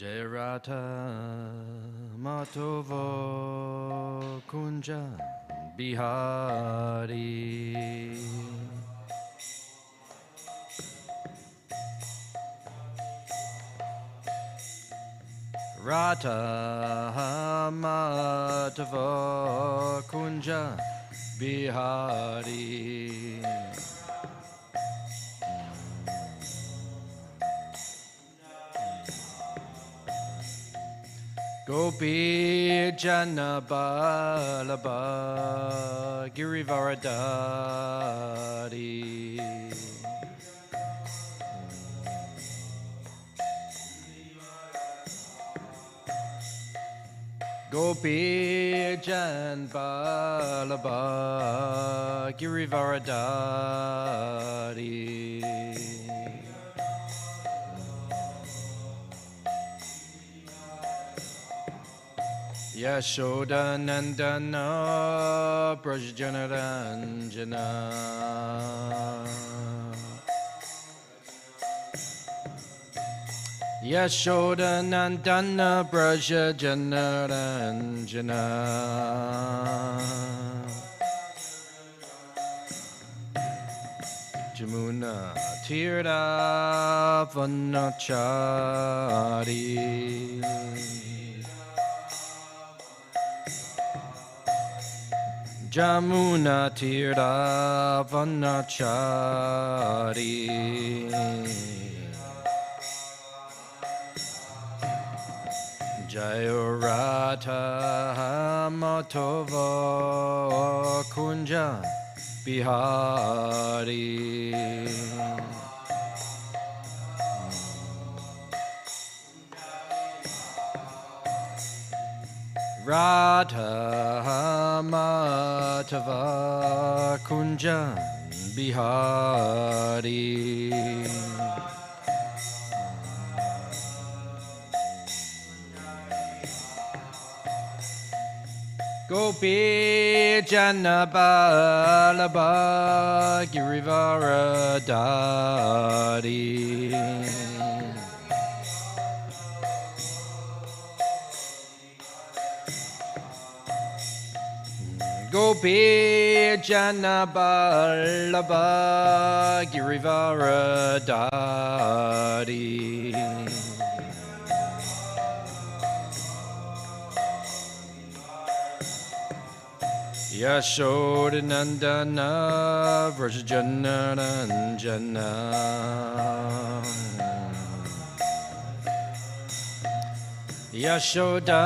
Jairata Matovo Kunja Bihari Rata Matava Kunja Bihari Gopi Janabalaba Girivaradari Gopi Janabalaba Girivaradari Yashoda Nandana Brajjanaranjana Yashoda Nandana Brajjanaranjana Jamuna Tirtha Vanachari Jamuna Tirtha Vanachari Jayorata Matova Kunja Bihari Radha Matava Kunja Bihari Gopi Janabalaba Girivaradari Gopi Janabalaba Girivaradari Yashoda Nandana Vrajjanaranjana Yashoda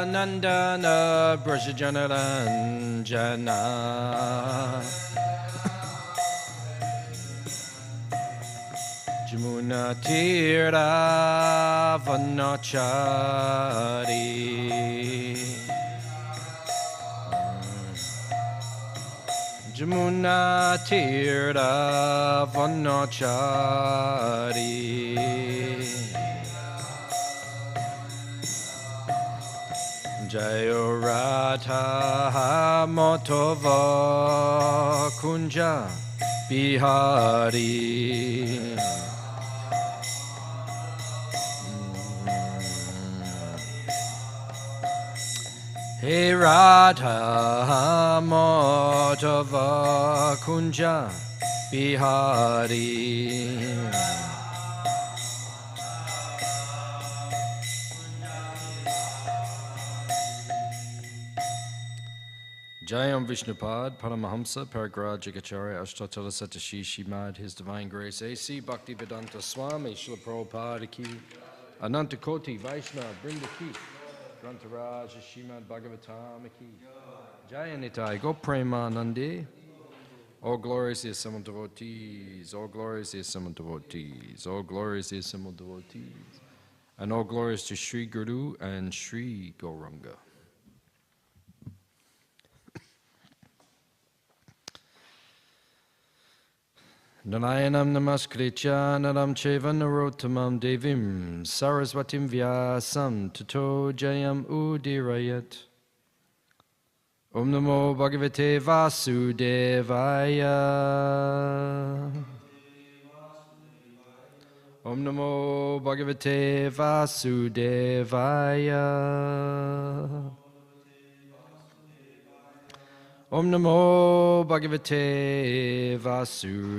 Nandana Vrajjanaranjana Jamuna Tirtha Vanachari Jamuna Tirtha Vanachari Jayorata Matava Kunja Bihari Hey Radha Matava Kunja Bihari Jayam Vishnupad Paramahamsa Paragraj Jagacharya Ashtatala Satashi Shimad His Divine Grace A.C. Bhaktivedanta Swami Srila Prabhupada Ki Ananta Koti Vaishnava bring the key Grantaraj Srimad Bhagavatam Ki Jayanitai Go Premanandi All glories is some devotees, all glories is some devotees, all glories is some devotees, and all glories to Sri Guru and Sri Gauranga. Narayanam namaskritya naram cheva narottamam devim saraswatim vyasam tato jayam udirayat. Om namo bhagavate vasudevaya. Om Om Namo Bhagavate Vasudevaya. Om Namo Bhagavate Vasudevaya.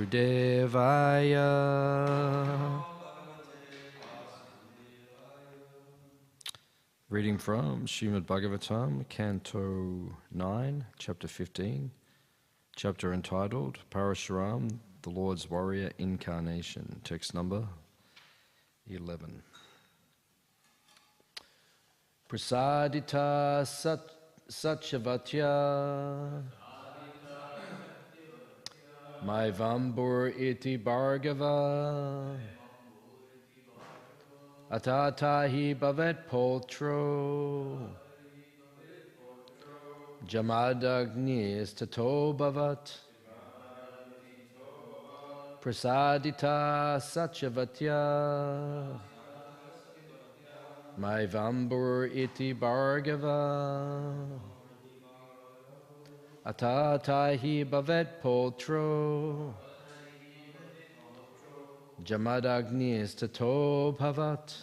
Reading from Srimad Bhagavatam, Canto 9, Chapter 15, chapter entitled Parashuram, the Lord's Warrior Incarnation, text number 11. Prasadita Satchavatya Maivambur iti Bhargava Atatahi bhavet potro Jamadagnis tato bhavat Prasadita Satchavatya Maivambur iti Bhargava Atatahi bhavet potro Jamadagnis tato bhavat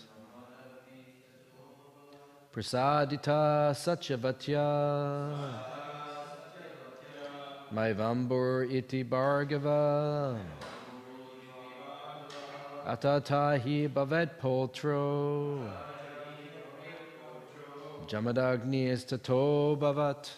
Prasadita Satchavatya Maivambur iti Bhargava Atatahi bhavet potro Jamadagnis tato bhavat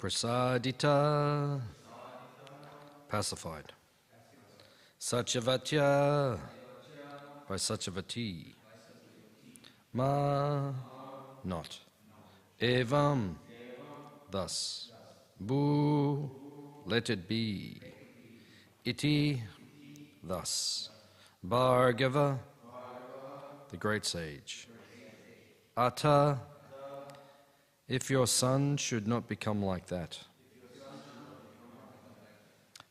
Prasadita, pacified. Satchavatya, by Satchavati. Ma, not. Evam, thus. Bu, let it be. Iti, thus. Bhargava, the great sage. Ata, if your son should not become like that.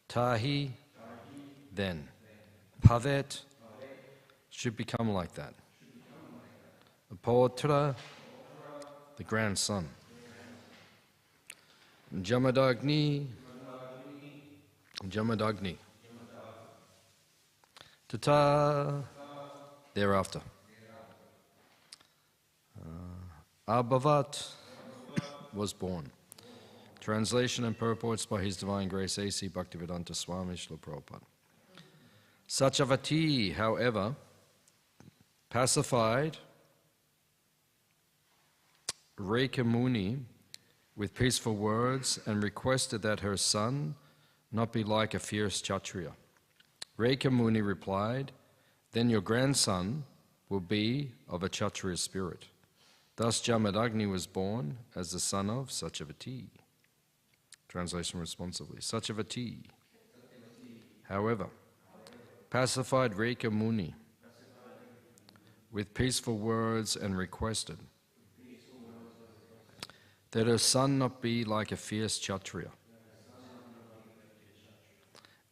Tahi, then. Bhavet, should become like that. Potra, the grandson. Jamadagni, Tata, thereafter. Abhavat, was born. Translation and purports by His Divine Grace A.C. Bhaktivedanta Swami Srila Prabhupada. Satchavati, however, pacified Rekha Muni with peaceful words and requested that her son not be like a fierce Kshatriya. Rekha Muni replied, then your grandson will be of a Kshatriya spirit. Thus Jamadagni was born as the son of Satchavati. Translation responsively. Satchavati, however, pacified Rekha Muni with peaceful words and requested that her son not be like a fierce Kshatriya.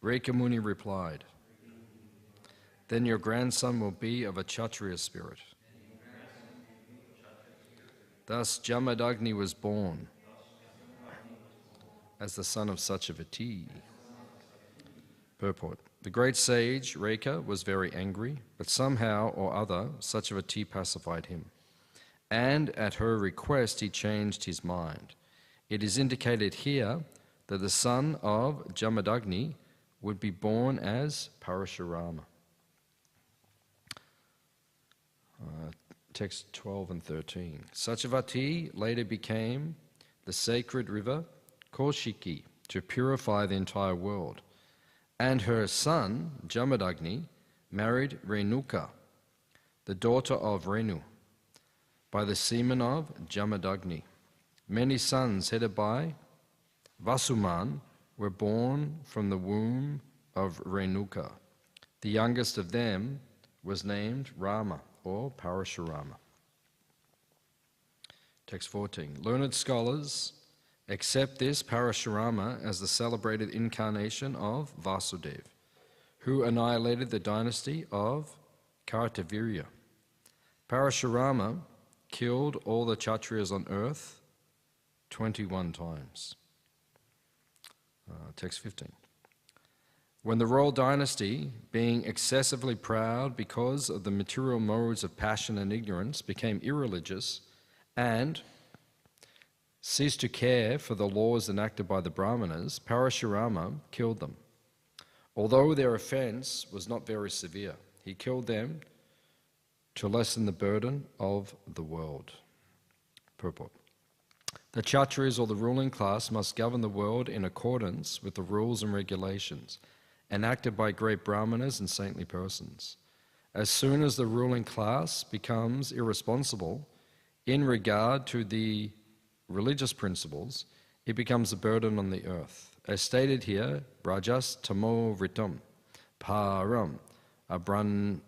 Rekha Muni replied, then your grandson will be of a Kshatriya spirit. Thus Jamadagni was born as the son of Satchavati. Purport. The great sage, Rekha, was very angry, but somehow or other Satchavati pacified him. And at her request he changed his mind. It is indicated here that the son of Jamadagni would be born as Parashurama. Text 12 and 13. Sachavati later became the sacred river Kaushiki to purify the entire world, and her son Jamadagni married Renuka, the daughter of Renu, by the semen of Jamadagni. Many sons headed by Vasuman were born from the womb of Renuka. The youngest of them was named Rama or Parashurama. Text 14. Learned scholars accept this Parashurama as the celebrated incarnation of Vasudev, who annihilated the dynasty of Kartavirya. Parashurama killed all the Kshatriyas on earth 21 times. Text 15. When the royal dynasty, being excessively proud because of the material modes of passion and ignorance, became irreligious and ceased to care for the laws enacted by the Brahmanas, Parashurama killed them. Although their offense was not very severe, he killed them to lessen the burden of the world. Purport. The Kshatriyas, or the ruling class, must govern the world in accordance with the rules and regulations enacted by great Brahmanas and saintly persons. As soon as the ruling class becomes irresponsible in regard to the religious principles, it becomes a burden on the earth. As stated here, Rajas Tamo Ritam Param Abramanyam.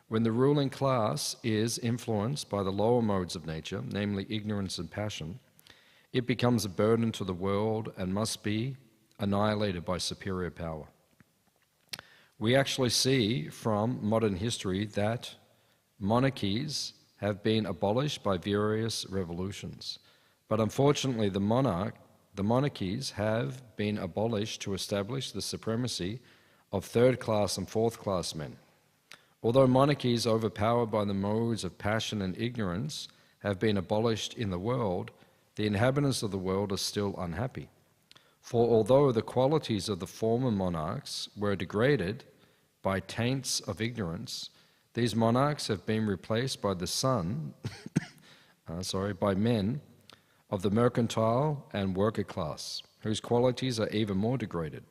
When the ruling class is influenced by the lower modes of nature, namely ignorance and passion, it becomes a burden to the world and must be annihilated by superior power. We actually see from modern history that monarchies have been abolished by various revolutions. But unfortunately, the monarchies have been abolished to establish the supremacy of third-class and fourth-class men. Although monarchies overpowered by the modes of passion and ignorance have been abolished in the world, the inhabitants of the world are still unhappy. For although the qualities of the former monarchs were degraded by taints of ignorance, these monarchs have been replaced by by men of the mercantile and worker class, whose qualities are even more degraded.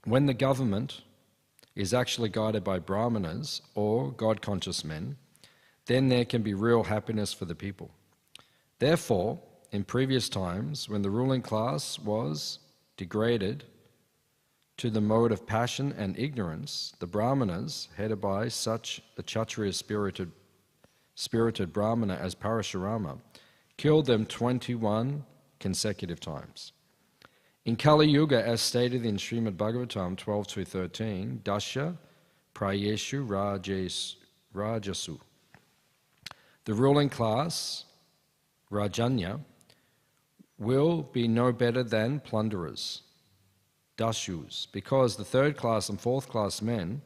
When the government is actually guided by Brahmanas or God-conscious men, then there can be real happiness for the people. Therefore, in previous times, when the ruling class was degraded to the mode of passion and ignorance, the Brahmanas, headed by such a Kshatriya spirited Brahmana as Parashurama, killed them 21 consecutive times. In Kali Yuga, as stated in Srimad Bhagavatam 12-13, Dasha Prayeshu Rajasu, the ruling class, Rajanya, will be no better than plunderers, Dashus, because the third class and fourth class men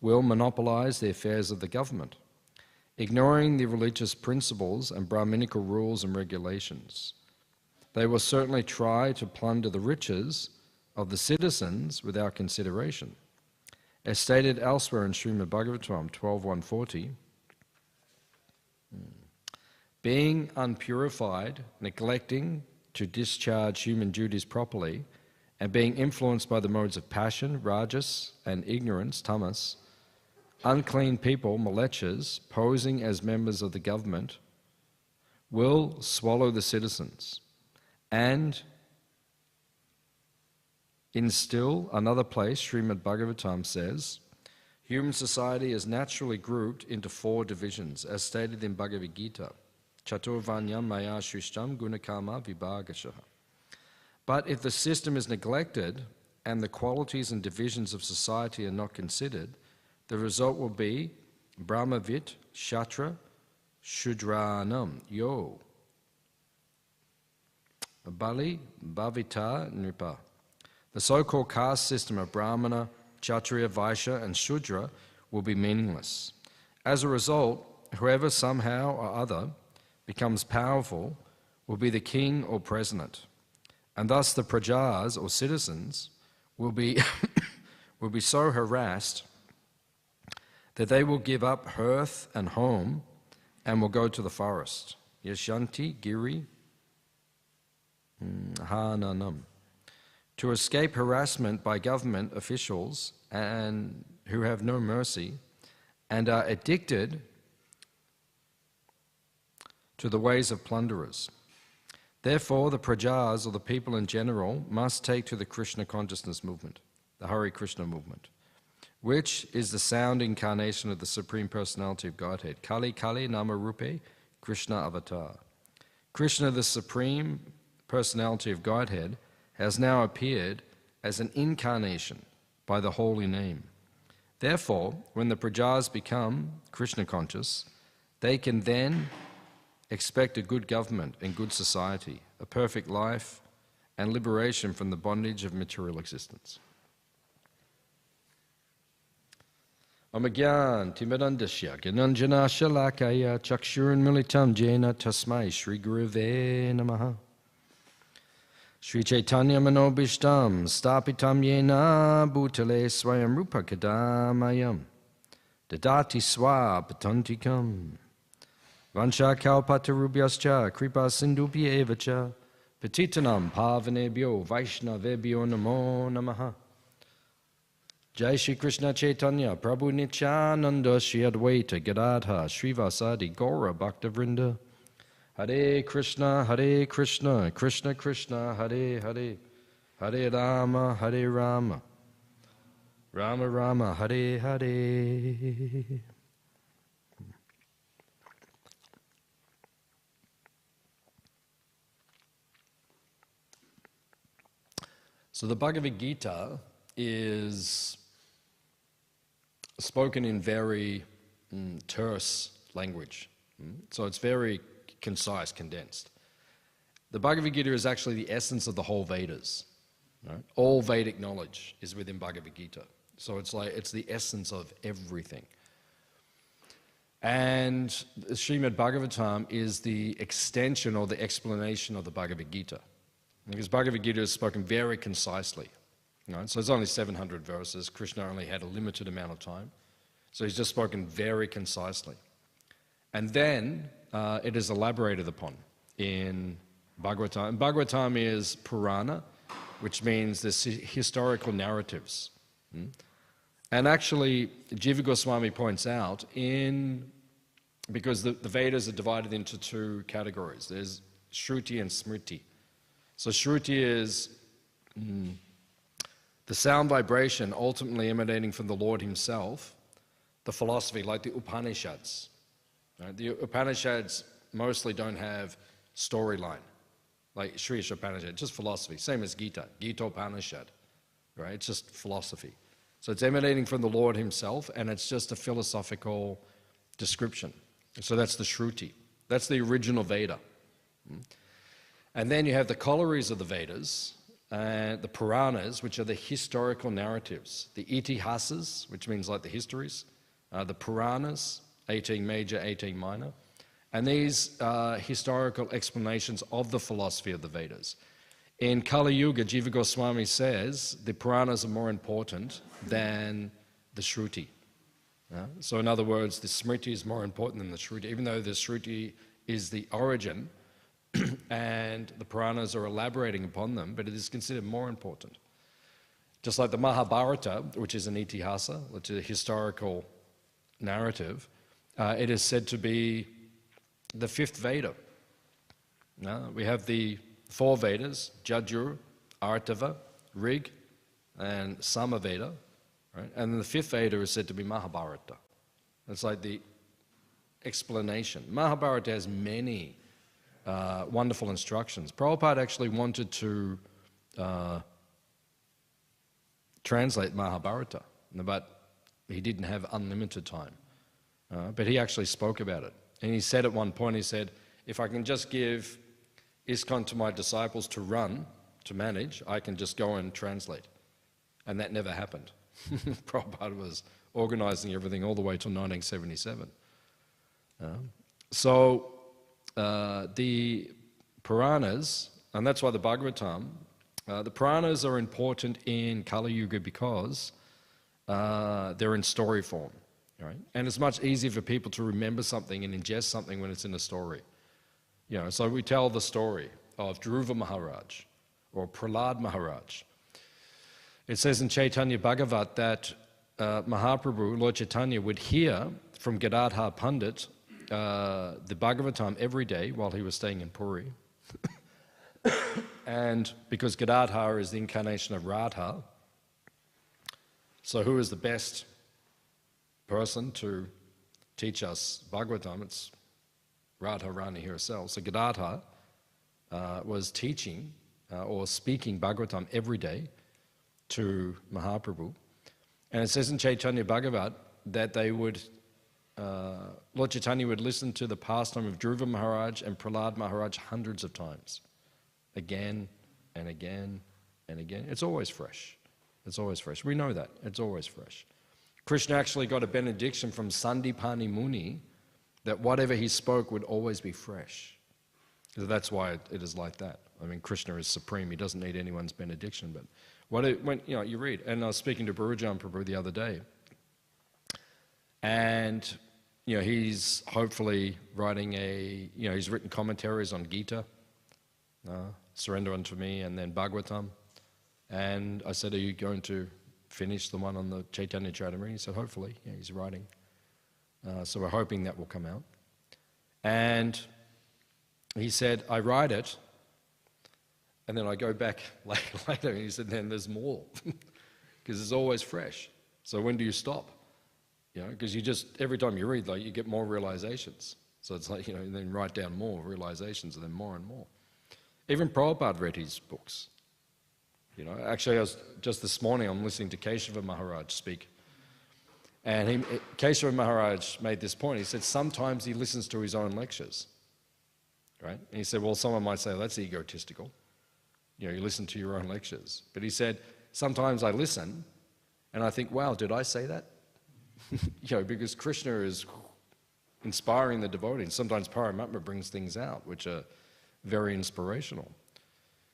will monopolize the affairs of the government, ignoring the religious principles and Brahminical rules and regulations. They will certainly try to plunder the riches of the citizens without consideration. As stated elsewhere in Srimad Bhagavatam 12.140, being unpurified, neglecting to discharge human duties properly, and being influenced by the modes of passion, rajas, and ignorance, tamas, unclean people, malechas, posing as members of the government, will swallow the citizens and instill another place. Srimad Bhagavatam says, human society is naturally grouped into 4 divisions, as stated in Bhagavad Gita. Chaturvanyam maya shrishtam gunakama vibhagashaha. But if the system is neglected and the qualities and divisions of society are not considered, the result will be Brahmavit, Shatra, Shudranam, Yo, Bali, Bhavita, Nripa. The so-called caste system of Brahmana, Kshatriya, Vaishya, and Shudra will be meaningless. As a result, whoever somehow or other becomes powerful will be the king or president. And thus the prajas, or citizens, will be, will be so harassed that they will give up hearth and home and will go to the forest. Yashanti giri hananam. To escape harassment by government officials and who have no mercy and are addicted to the ways of plunderers. Therefore, the prajas, or the people in general, must take to the Krishna consciousness movement, the Hare Krishna movement, which is the sound incarnation of the Supreme Personality of Godhead. Kali Kali Nama Rupe Krishna Avatar. Krishna, the Supreme Personality of Godhead, has now appeared as an incarnation by the holy name. Therefore, when the prajas become Krishna conscious, they can then expect a good government and good society, a perfect life, and liberation from the bondage of material existence. Amagyan timirandasya gananjana shalakaya chakshurun militam jena tasmai Shri Guruve namaha. Shri Chaitanya manobishtam stapitam yena bhutale swayam rupa kadamayam dadati swa patantikam vansha kalpatarubhyascha kripa sindubhya evacha patitanam pavanebhyo vaishnavebhyo namo namaha. Jai Shri Krishna Chaitanya Prabhu Nityananda Shri Advaita Gadadha Srivasadi Gaura Bhaktavrinda. Hare Krishna, Krishna Krishna, Hare Hare, Hare Rama, Rama Rama, Hare Hare. So the Bhagavad Gita is spoken in very terse language. So it's very concise, condensed. The Bhagavad Gita is actually the essence of the whole Vedas. Right? All Vedic knowledge is within Bhagavad Gita. So it's the essence of everything. And the Srimad Bhagavatam is the extension or the explanation of the Bhagavad Gita. Because Bhagavad Gita is spoken very concisely. Right? So it's only 700 verses. Krishna only had a limited amount of time. So he's just spoken very concisely. And then it is elaborated upon in Bhagavatam. And Bhagavatam is Purana, which means the historical narratives. And actually, Jiva Goswami points out, because the Vedas are divided into two categories. There's Shruti and Smriti. So Shruti is the sound vibration ultimately emanating from the Lord himself, the philosophy, like the Upanishads. Right? The Upanishads mostly don't have storyline, like Sri Upanishad, just philosophy, same as Gita, Gita Upanishad, right? It's just philosophy. So it's emanating from the Lord himself, and it's just a philosophical description. So that's the Shruti. That's the original Veda. And then you have the corollaries of the Vedas, the Puranas, which are the historical narratives, the Itihasas, which means like the histories, the Puranas, 18 major, 18 minor, and these historical explanations of the philosophy of the Vedas. In Kali Yuga, Jiva Goswami says the Puranas are more important than the Shruti. So in other words, the Smriti is more important than the Shruti, even though the Shruti is the origin and the Puranas are elaborating upon them, but it is considered more important. Just like the Mahabharata, which is an itihasa, which is a historical narrative, it is said to be the fifth Veda. We have the four Vedas, Jajur, Artava, Rig, and Samaveda, right? And the fifth Veda is said to be Mahabharata. It's like the explanation. Mahabharata has many wonderful instructions. Prabhupada actually wanted to translate Mahabharata, but he didn't have unlimited time. But he actually spoke about it. And he said at one point, he said, if I can just give ISKCON to my disciples to run, to manage, I can just go and translate. And that never happened. Prabhupada was organizing everything all the way till 1977. So the Puranas, and that's why the Bhagavatam, the Puranas are important in Kali Yuga because they're in story form, right? And it's much easier for people to remember something and ingest something when it's in a story. So we tell the story of Dhruva Maharaj or Prahlad Maharaj. It says in Chaitanya Bhagavat that Mahaprabhu, Lord Chaitanya, would hear from Gadadhar Pandit the Bhagavatam every day while he was staying in Puri. And because Gadadhar is the incarnation of Radha, so who is the best person to teach us Bhagavatam? It's Radharani herself. So Gadadhar was teaching or speaking Bhagavatam every day to Mahaprabhu. And it says in Chaitanya Bhagavat that they would, Lord Chaitanya would listen to the pastime of Dhruva Maharaj and Prahlad Maharaj hundreds of times. Again and again and again. It's always fresh. It's always fresh. We know that. It's always fresh. Krishna actually got a benediction from Sandipani Muni that whatever he spoke would always be fresh. That's why it is like that. I mean, Krishna is supreme. He doesn't need anyone's benediction. But when you read, and I was speaking to Gurujan Prabhu the other day, and he's hopefully writing he's written commentaries on Gita, Surrender Unto Me, and then Bhagavatam. And I said, are you going to finish the one on the Chaitanya Charitamrita? He said, hopefully. Yeah, he's writing. So we're hoping that will come out. And he said, I write it, and then I go back later, and he said, then there's more, because it's always fresh. So when do you stop? Because every time you read, you get more realizations. So it's like, then write down more realizations, and then more and more. Even Prabhupada read his books. Actually, just this morning, I'm listening to Keshava Maharaj speak. And Keshava Maharaj made this point. He said sometimes he listens to his own lectures, right? And he said, well, someone might say, that's egotistical. You listen to your own lectures. But he said, sometimes I listen, and I think, wow, did I say that? Because Krishna is inspiring the devotees. Sometimes Paramatma brings things out which are very inspirational.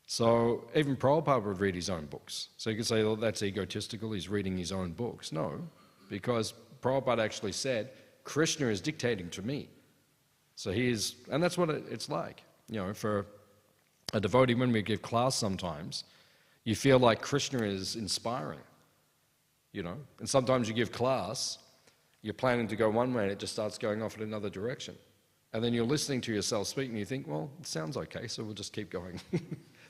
So even Prabhupada would read his own books. So you could say, well, that's egotistical, he's reading his own books. No, because Prabhupada actually said, Krishna is dictating to me. So and that's what it's like. For a devotee, when we give class sometimes, you feel like Krishna is inspiring, And sometimes you give class, you're planning to go one way and it just starts going off in another direction. And then you're listening to yourself speak and you think, well, it sounds okay, so we'll just keep going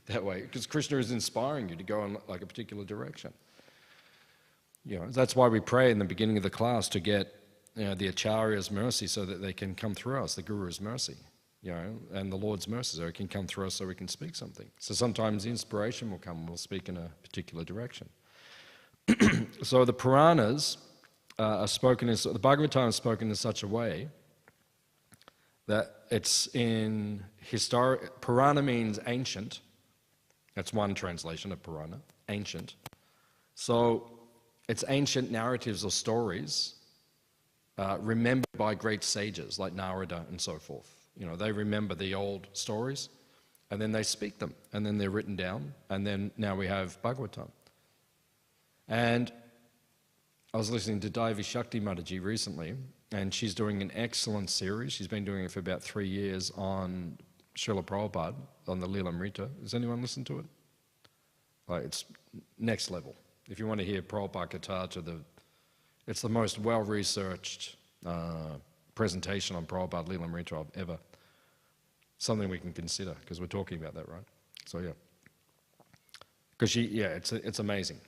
that way. Because Krishna is inspiring you to go in a particular direction. That's why we pray in the beginning of the class to get the Acharya's mercy so that they can come through us, the Guru's mercy, and the Lord's mercy so it can come through us so we can speak something. So sometimes the inspiration will come and we'll speak in a particular direction. So the Puranas are spoken the Bhagavatam is spoken in such a way that it's in historic. Purana means ancient. That's one translation of Purana, ancient. So it's ancient narratives or stories remembered by great sages like Narada and so forth. They remember the old stories and then they speak them and then they're written down and then now we have Bhagavatam. And I was listening to Daivi Shakti Mataji recently, and she's doing an excellent series. She's been doing it for about 3 years on Srila Prabhupada, on the Lilamrita. Has anyone listened to it? It's next level. If you want to hear Prabhupada Katha it's the most well-researched presentation on Prabhupada Lilamrita I've ever. Something we can consider, because we're talking about that, right? So yeah. Because it's amazing.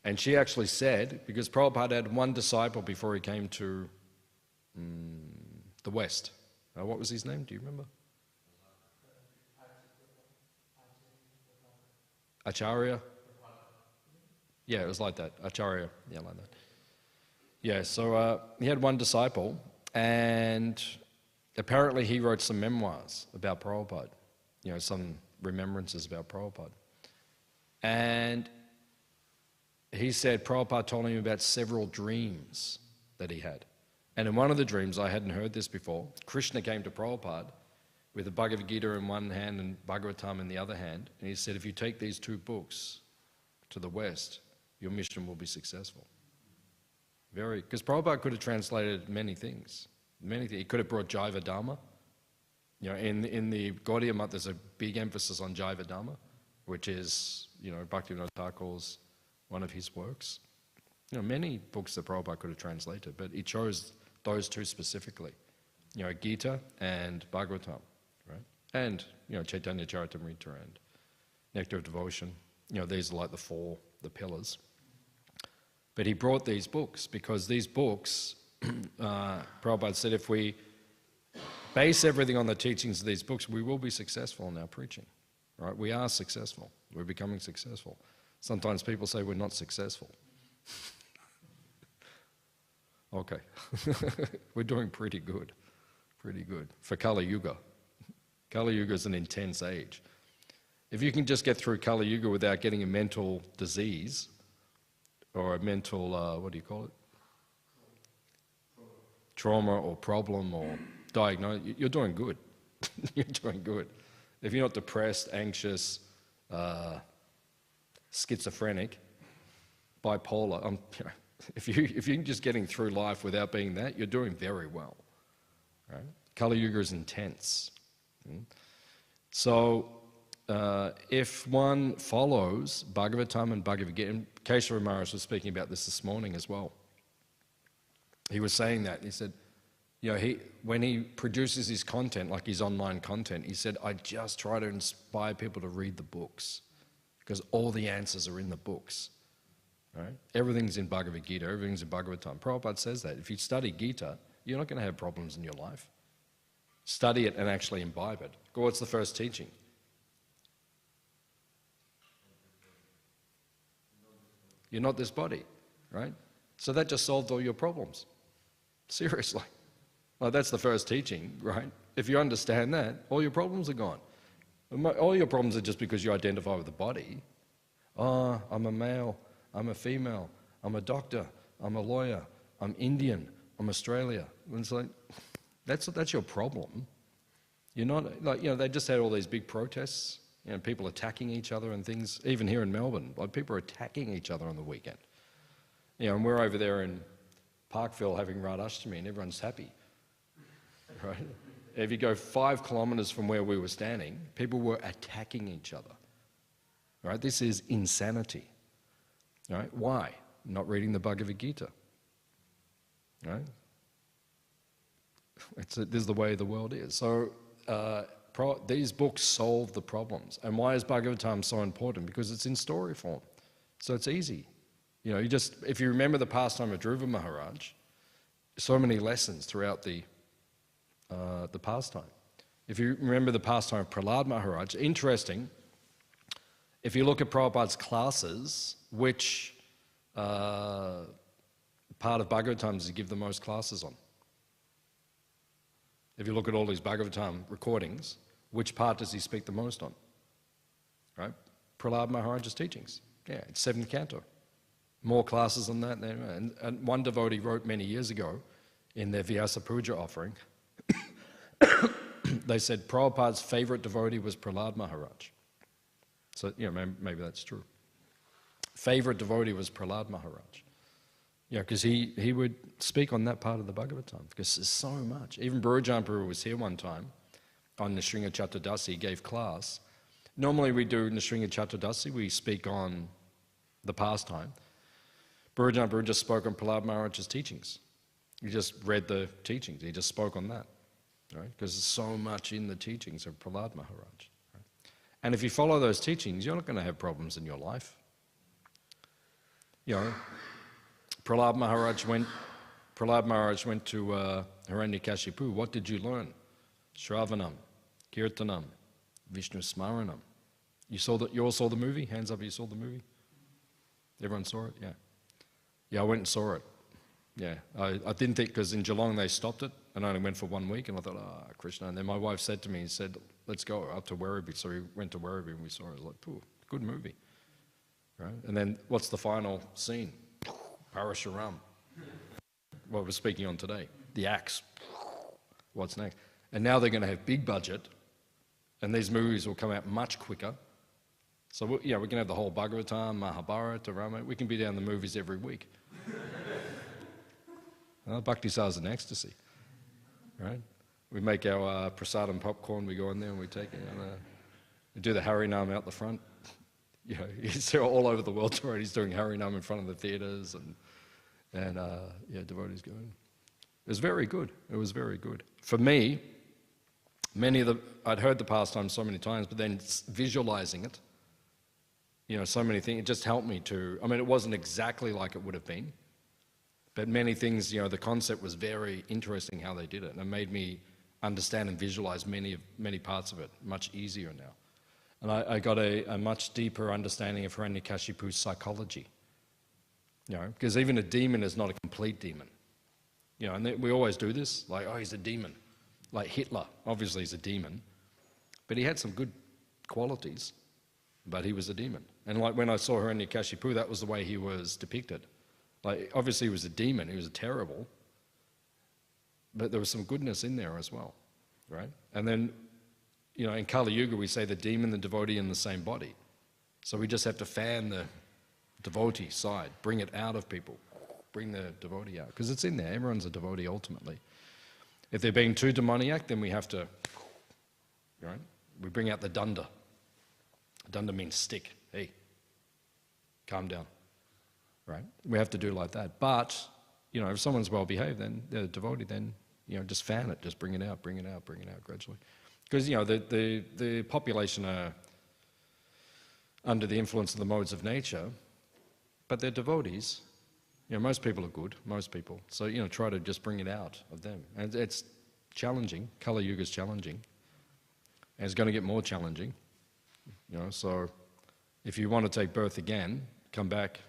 And she actually said, because Prabhupada had one disciple before he came to the West. What was his name? Do you remember? Acharya? Yeah, it was like that. Acharya. Yeah, like that. Yeah, so he had one disciple, and apparently he wrote some memoirs about Prabhupada, some remembrances about Prabhupada. And he said Prabhupada told him about several dreams that he had. And in one of the dreams, I hadn't heard this before, Krishna came to Prabhupada with the Bhagavad Gita in one hand and Bhagavatam in the other hand. And he said, if you take these two books to the West, your mission will be successful. Because Prabhupada could have translated many things. He could have brought Jaiva Dharma. In the Gaudiya Math, there's a big emphasis on Jaiva Dharma, which is, Bhaktivinoda Thakur's one of his works. Many books that Prabhupada could have translated, but he chose those two specifically. Gita and Bhagavatam, right? And, Chaitanya Charitamrita and Nectar of Devotion. These are like the pillars. But he brought these books because these books, Prabhupada said, if we base everything on the teachings of these books, we will be successful in our preaching, right? We are successful. We're becoming successful. Sometimes people say we're not successful. Okay. We're doing pretty good. Pretty good. For Kali Yuga. Kali Yuga is an intense age. If you can just get through Kali Yuga without getting a mental disease, or a mental, what do you call it? Trauma or problem or diagnosis, you're doing good. You're doing good. If you're not depressed, anxious, schizophrenic, bipolar, if you're just getting through life without being that, you're doing very well. Right? Kali Yuga is intense. So if one follows Bhagavatam and Bhagavad Gita, and Keshava Maharaj was speaking about this morning as well. He was saying that. He said, when he produces his content, like his online content, he said, I just try to inspire people to read the books because all the answers are in the books. Right? Everything's in Bhagavad Gita, everything's in Bhagavatam. Prabhupada says that. If you study Gita, you're not going to have problems in your life. Study it and actually imbibe it. What's the first teaching? You're not this body, right? So that just solved all your problems. Seriously. Well, that's the first teaching, right? If you understand that, all your problems are gone. All your problems are just because you identify with the body. Oh, I'm a male, I'm a female, I'm a doctor, I'm a lawyer, I'm Indian, I'm Australia. And it's like, that's your problem. You're not, they just had all these big protests, people attacking each other and things, even here in Melbourne. Like, people are attacking each other on the weekend. And we're over there in Parkville having Radhashtami and everyone's happy, right? If you go 5 kilometres from where we were standing, people were attacking each other, right? This is insanity, right? Why? Not reading the Bhagavad Gita, right? This is the way the world is. So these books solve the problems. And why is Bhagavatam so important? Because it's in story form, so it's easy. If you remember the pastime of Dhruva Maharaj, so many lessons throughout the pastime. If you remember the pastime of Prahlad Maharaj, interesting, if you look at Prabhupada's classes, which part of Bhagavatam does he give the most classes on? If you look at all these Bhagavatam recordings, which part does he speak the most on? Right? Prahlad Maharaj's teachings. Yeah, it's 7th canto. More classes on that. And one devotee wrote many years ago in their Vyasa Puja offering, they said Prabhupada's favorite devotee was Prahlad Maharaj. So, maybe that's true. Favorite devotee was Prahlad Maharaj. Because he would speak on that part of the Bhagavatam, because there's so much. Even Bhurujan Prabhu was here one time on Nrsinga Chatturdasi, he gave class. Normally we do Nrsinga Chatturdasi, we speak on the pastime. Bhurujan Prabhu just spoke on Prahlad Maharaj's teachings. He just read the teachings, he just spoke on that, right? Because there's so much in the teachings of Prahlad Maharaj. Right? And if you follow those teachings, you're not going to have problems in your life. Prahlad Maharaj went to Hiranyakashipu. What did you learn? Shravanam, Kirtanam, Vishnu Smaranam. You all saw the movie? Hands up, you saw the movie? Everyone saw it? Yeah. Yeah, I went and saw it. Yeah. I didn't think, because in Geelong they stopped it, and I only went for 1 week, and I thought, Krishna. And then my wife said to me, let's go up to Werribee. So we went to Werribee and we saw it. I was like, good movie. Right? And then what's the final scene? Parashuram. What we're speaking on today. The axe. What's next? And now they're going to have big budget And these movies will come out much quicker. So, we can have the whole Bhagavatam, Mahabharata, Rama. We can be down the movies every week. Bhakti Sars and ecstasy, right? We make our prasadam popcorn, we go in there and we take it. We do the Harinam out the front. He's all over the world already. He's doing Harinam in front of the theatres and devotees going. It was very good. It was very good. For me, I'd heard the pastime so many times, but then visualizing it, so many things, it just helped me to, it wasn't exactly like it would have been, but many things, the concept was very interesting how they did it, and it made me understand and visualize many parts of it much easier now. And I got a much deeper understanding of Hiranyakashipu's psychology, because even a demon is not a complete demon. And we always do this, like, oh, he's a demon. Like Hitler, obviously he's a demon, but he had some good qualities, but he was a demon. And like when I saw Hiranyakashipu, that was the way he was depicted. Like, obviously he was a demon, he was terrible, but there was some goodness in there as well, right? And then, in Kali Yuga we say the demon, the devotee in the same body. So we just have to fan the devotee side, bring it out of people, bring the devotee out, because it's in there, everyone's a devotee ultimately. If they're being too demoniac, then we have to, right? We bring out the dunda. Dunda means stick. Hey, calm down, right? We have to do like that. But, if someone's well behaved, then they're a devotee, then, just fan it, just bring it out gradually. Because, the population are under the influence of the modes of nature, but they're devotees. Most people are good, most people. So, try to just bring it out of them. And it's challenging. Kali Yuga is challenging. And it's going to get more challenging. So if you want to take birth again, come back.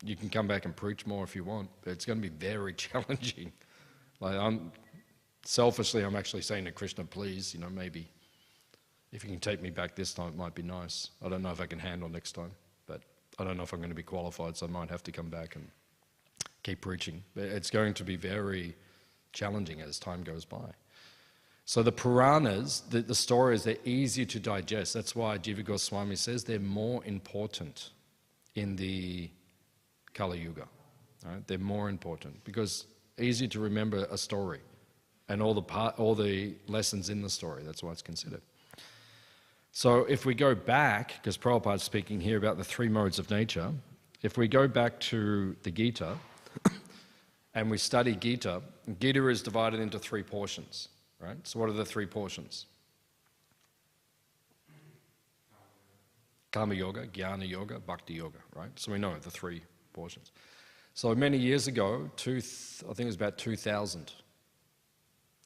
You can come back and preach more if you want, but it's going to be very challenging. Like, I'm actually saying to Krishna, please, maybe if you can take me back this time, it might be nice. I don't know if I can handle next time, but I don't know if I'm going to be qualified, so I might have to come back and keep preaching. It's going to be very challenging as time goes by. So the Puranas, the stories, they're easier to digest. That's why Jiva Goswami says they're more important in the Kali Yuga. Right? They're more important because easy to remember a story and all the lessons in the story. That's why it's considered. So if we go back, because Prabhupada's speaking here about the three modes of nature, if we go back to the Gita and we study Gita, Gita is divided into three portions, right? So what are the three portions? Karma Yoga, Jnana Yoga, Bhakti Yoga, right? So we know the three portions. So many years ago, I think it was about 2000,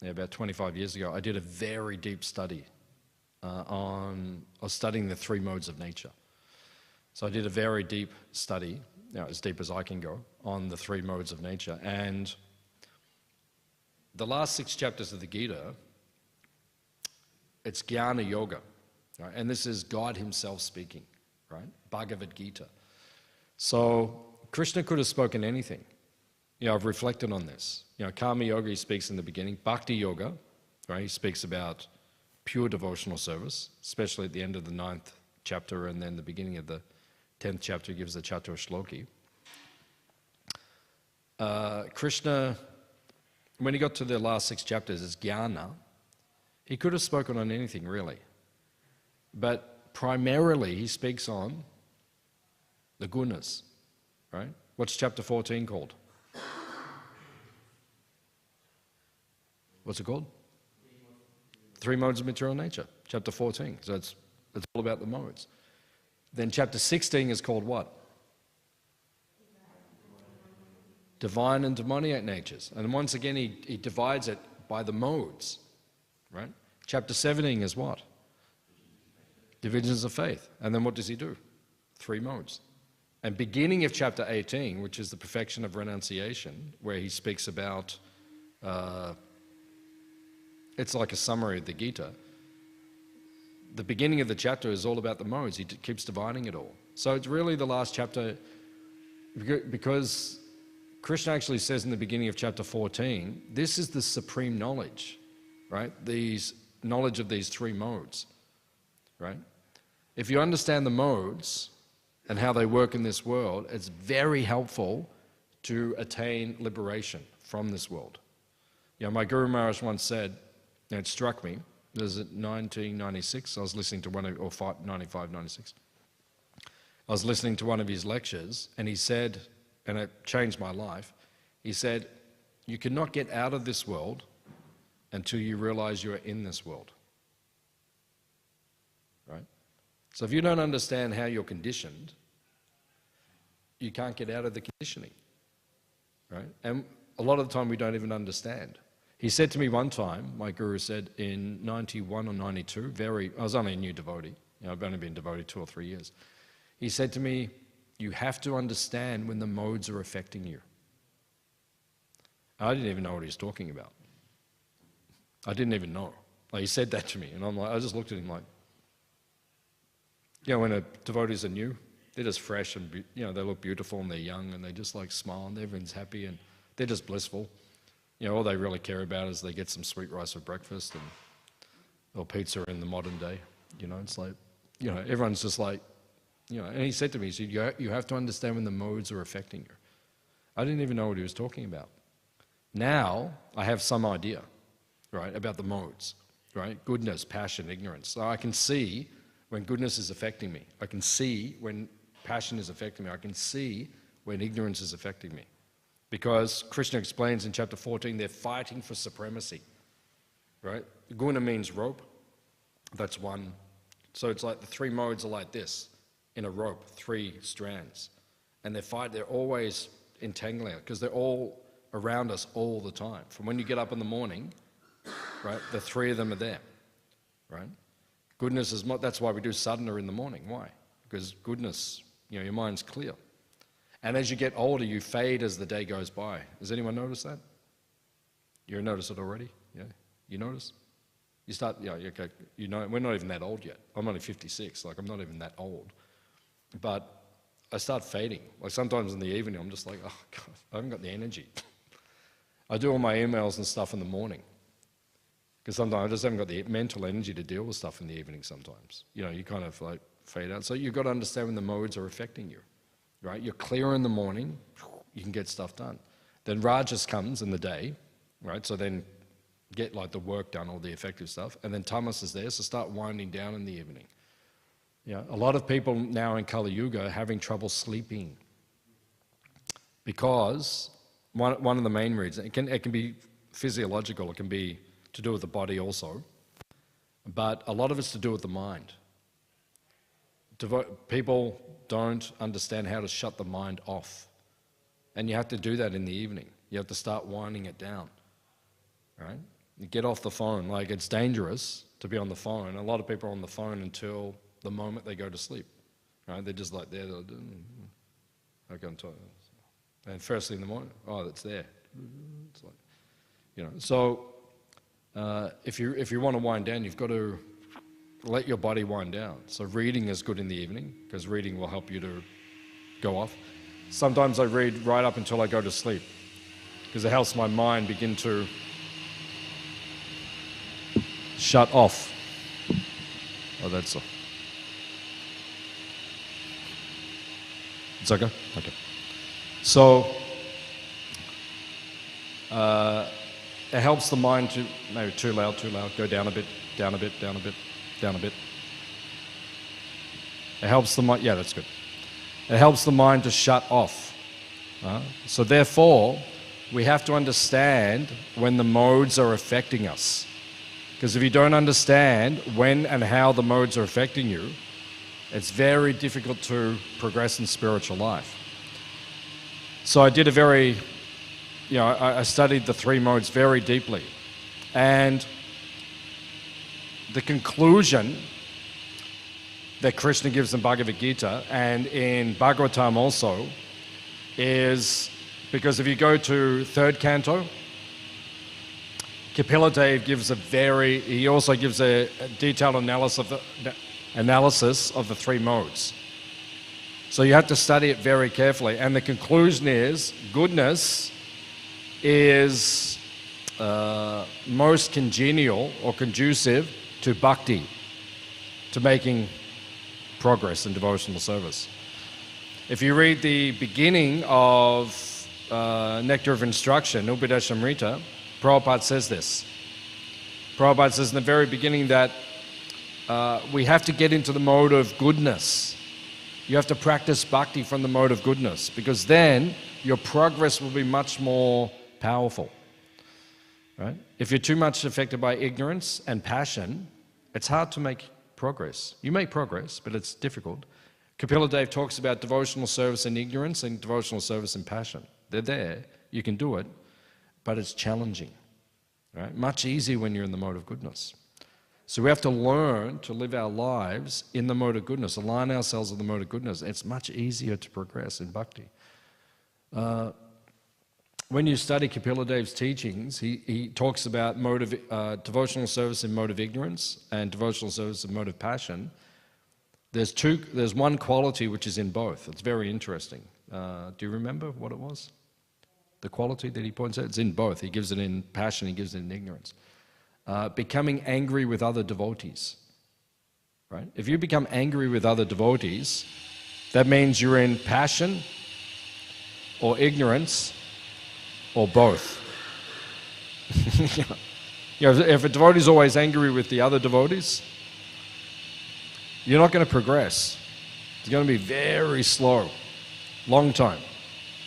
about 25 years ago, I did a very deep study on studying the three modes of nature. So I did a very deep study, as deep as I can go, on the three modes of nature. And the last 6 chapters of the Gita, it's Jnana Yoga, right? And this is God himself speaking, right? Bhagavad Gita. So Krishna could have spoken anything. I've reflected on this. Karma Yoga, he speaks in the beginning. Bhakti Yoga, right? He speaks about pure devotional service, especially at the end of the 9th chapter and then the beginning of the 10th chapter gives the Chatur Shloki. Krishna, when he got to the last 6 chapters, is Jnana. He could have spoken on anything, really. But primarily, he speaks on the gunas, right? What's chapter 14 called? What's it called? Three modes of material nature, chapter 14. So it's all about the modes. Then chapter 16 is called what? Divine and demoniac natures. And once again, he divides it by the modes, right? Chapter 17 is what? Divisions of faith. And then what does he do? 3 modes. And beginning of chapter 18, which is the perfection of renunciation, where he speaks about, it's like a summary of the Gita. The beginning of the chapter is all about the modes. He keeps dividing it all. So it's really the last chapter, because Krishna actually says in the beginning of chapter 14, this is the supreme knowledge, right? These knowledge of these 3 modes. right? If you understand the modes and how they work in this world, it's very helpful to attain liberation from this world. My Guru Maharaj once said, and it struck me, this was 1996, I was listening to 95, 96. I was listening to one of his lectures, and he said, and it changed my life, he said, you cannot get out of this world until you realize you're in this world. Right? So if you don't understand how you're conditioned, you can't get out of the conditioning. Right? And a lot of the time we don't even understand. He said to me one time, my guru said in 91 or 92, I was only a new devotee, I've only been devotee 2 or 3 years. He said to me, you have to understand when the modes are affecting you. I didn't even know what he was talking about. I didn't even know. Like, he said that to me, and I just looked at him like, when devotees are new, they're just fresh and they look beautiful and they're young and they just like smile and everyone's happy and they're just blissful. All they really care about is they get some sweet rice for breakfast or pizza in the modern day. It's like, everyone's just like, and he said to me, he said, you have to understand when the modes are affecting you. I didn't even know what he was talking about. Now I have some idea, right, about the modes, right? Goodness, passion, ignorance. So I can see when goodness is affecting me. I can see when passion is affecting me. I can see when ignorance is affecting me. Because Krishna explains in chapter 14, they're fighting for supremacy, right? Guna means rope. That's one. So it's like the 3 modes are like this, in a rope, 3 strands. And they're always entangling it, because they're all around us all the time. From when you get up in the morning, right, the 3 of them are there, right? Goodness is, that's why we do sadhana in the morning. Why? Because goodness, your mind's clear. And as you get older, you fade as the day goes by. Has anyone noticed that? You noticed it already? Yeah? You notice? You start, okay, we're not even that old yet. I'm only 56, like I'm not even that old. But I start fading. Like sometimes in the evening, I'm just like, oh God, I haven't got the energy. I do all my emails and stuff in the morning. Because sometimes I just haven't got the mental energy to deal with stuff in the evening sometimes. You kind of like fade out. So you've got to understand when the modes are affecting you, right? You're clear in the morning, you can get stuff done. Then Rajas comes in the day, right? So then get like the work done, all the effective stuff. And then Tamas is there, so start winding down in the evening. A lot of people now in Kali Yuga are having trouble sleeping because one of the main reasons, it can be physiological, it can be to do with the body also, but a lot of it's to do with the mind. People don't understand how to shut the mind off, and you have to do that in the evening. You have to start winding it down, right? You get off the phone. Like, it's dangerous to be on the phone. A lot of people are on the phone until the moment they go to sleep, right? They're just like there. I go and talk, and first thing in the morning, oh, that's there. It's like, So if you want to wind down, you've got to let your body wind down. So reading is good in the evening because reading will help you to go off. Sometimes I read right up until I go to sleep because it helps my mind begin to shut off. Oh, that's all. It's okay? Okay. So it helps the mind to, maybe too loud, go down a bit, down a bit, down a bit, down a bit. It helps the mind, yeah, that's good. It helps the mind to shut off. So therefore, we have to understand when the modes are affecting us. Because if you don't understand when and how the modes are affecting you, it's very difficult to progress in spiritual life. So I did I studied the 3 modes very deeply. And the conclusion that Krishna gives in Bhagavad Gita and in Bhagavatam also is, because if you go to 3rd canto, Kapila gives he also gives a detailed analysis of the 3 modes. So you have to study it very carefully. And the conclusion is, goodness is most congenial or conducive to bhakti. to making progress in devotional service. If you read the beginning of Nectar of Instruction, Upadeshamrita, Prabhupada says this. Prabhupada says in the very beginning that we have to get into the mode of goodness. You have to practice bhakti from the mode of goodness, because then your progress will be much more powerful. Right? If you're too much affected by ignorance and passion, it's hard to make progress. You make progress, but it's difficult. Kapila Dev talks about devotional service in ignorance and devotional service in passion. They're there, you can do it, but it's challenging. Right? Much easier when you're in the mode of goodness. So we have to learn to live our lives in the mode of goodness, align ourselves with the mode of goodness. It's much easier to progress in bhakti. When you study Kapila Dev's teachings, he talks about devotional service in mode of ignorance and devotional service in mode of passion. There's one quality which is in both. It's very interesting. Do you remember what it was? The quality that he points out? It's in both. He gives it in passion, he gives it in ignorance. Becoming angry with other devotees. Right? If you become angry with other devotees, that means you're in passion or ignorance or both. If a devotee is always angry with the other devotees, you're not going to progress. It's going to be very slow. Long time.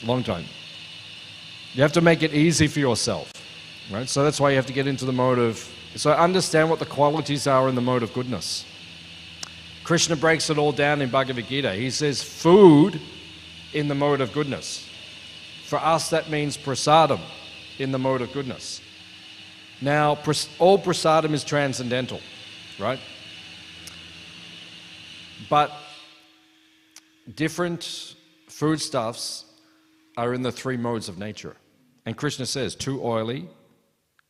You have to make it easy for yourself. Right? So that's why you have to get into the mode of... So understand what the qualities are in the mode of goodness. Krishna breaks it all down in Bhagavad Gita. He says food in the mode of goodness. For us, that means prasadam in the mode of goodness. Now, all prasadam is transcendental, right? But different foodstuffs are in the three modes of nature. And Krishna says, too oily,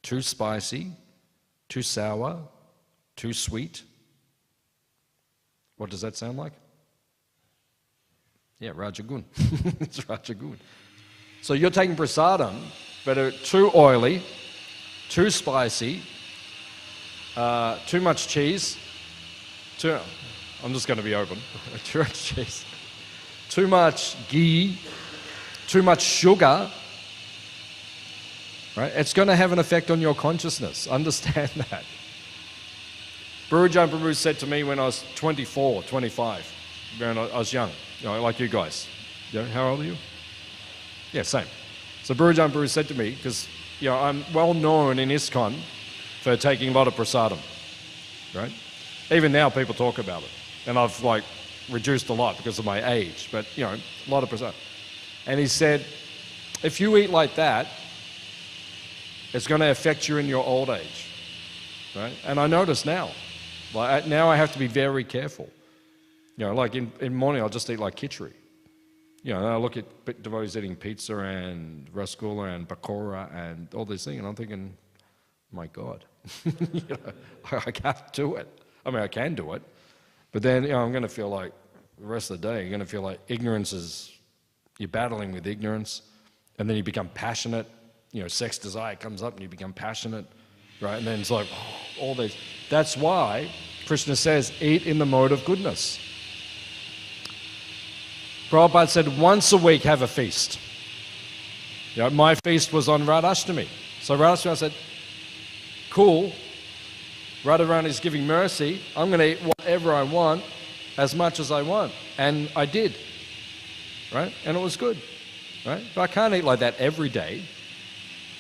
too spicy, too sour, too sweet. What does that sound like? Yeah, Rajagun. It's Rajagun. So you're taking prasadam, but too oily, too spicy, too much cheese, I'm just going to be open, too much cheese, too much ghee, too much sugar, right? It's going to have an effect on your consciousness. Understand that. Gurujan Prabhu said to me when I was 24, 25, when I was young, like you guys. How old are you? Yeah, same. So Gurujan Prabhu said to me, because I'm well known in ISKCON for taking a lot of prasadam, right? Even now people talk about it. And I've reduced a lot because of my age, but a lot of prasadam. And he said, if you eat like that, it's going to affect you in your old age, right? And I notice now, now I have to be very careful. In morning I'll just eat like khichdi. I look at devotees eating pizza and rasgulla and pakora and all these things, and I'm thinking, my God, I can't do it. I mean, I can do it, but then I'm going to feel like the rest of the day, you're going to feel like you're battling with ignorance, and then you become passionate. Sex desire comes up and you become passionate, right? And then it's like, all these. That's why Krishna says, eat in the mode of goodness. Prabhupada said, once a week have a feast. My feast was on Radhashtami. So Radhashtami, I said, cool, Radharani is giving mercy, I'm going to eat whatever I want, as much as I want. And I did, right? And it was good, right? But I can't eat like that every day.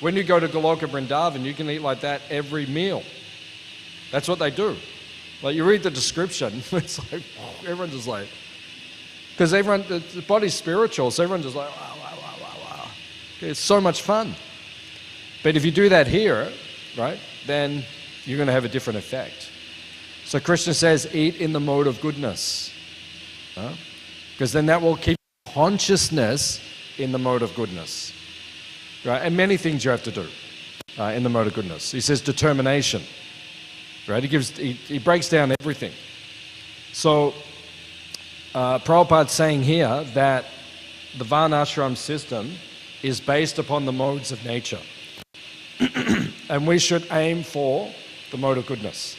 When you go to Goloka Vrindavan, you can eat like that every meal. That's what they do. You read the description, it's like, everyone's just like, because the body's spiritual, so everyone's just like, wow. It's so much fun. But if you do that here, right, then you're going to have a different effect. So Krishna says, eat in the mode of goodness. Because then that will keep consciousness in the mode of goodness. Right? And many things you have to do in the mode of goodness. He says determination. Right? He breaks down everything. So Prabhupada's saying here that the Varnashram system is based upon the modes of nature. And we should aim for the mode of goodness.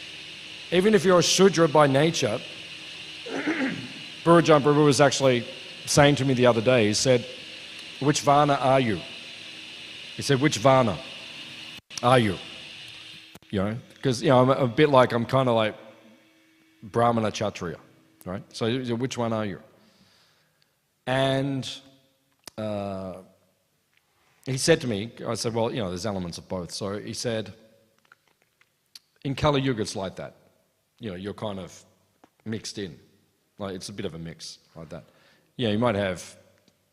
Even if you're a Shudra by nature, Burajam Prabhu was actually saying to me the other day, he said, which Varna are you? He said, which Varna are you? You know, because, you know, I'm a bit like, I'm kind of like Brahmana Kshatriya, right? So which one are you? And he said to me, I said, well, you know, there's elements of both. So he said, in Kali Yuga, it's like that. You know, you're kind of mixed in. Like, it's a bit of a mix like that. Yeah, you might have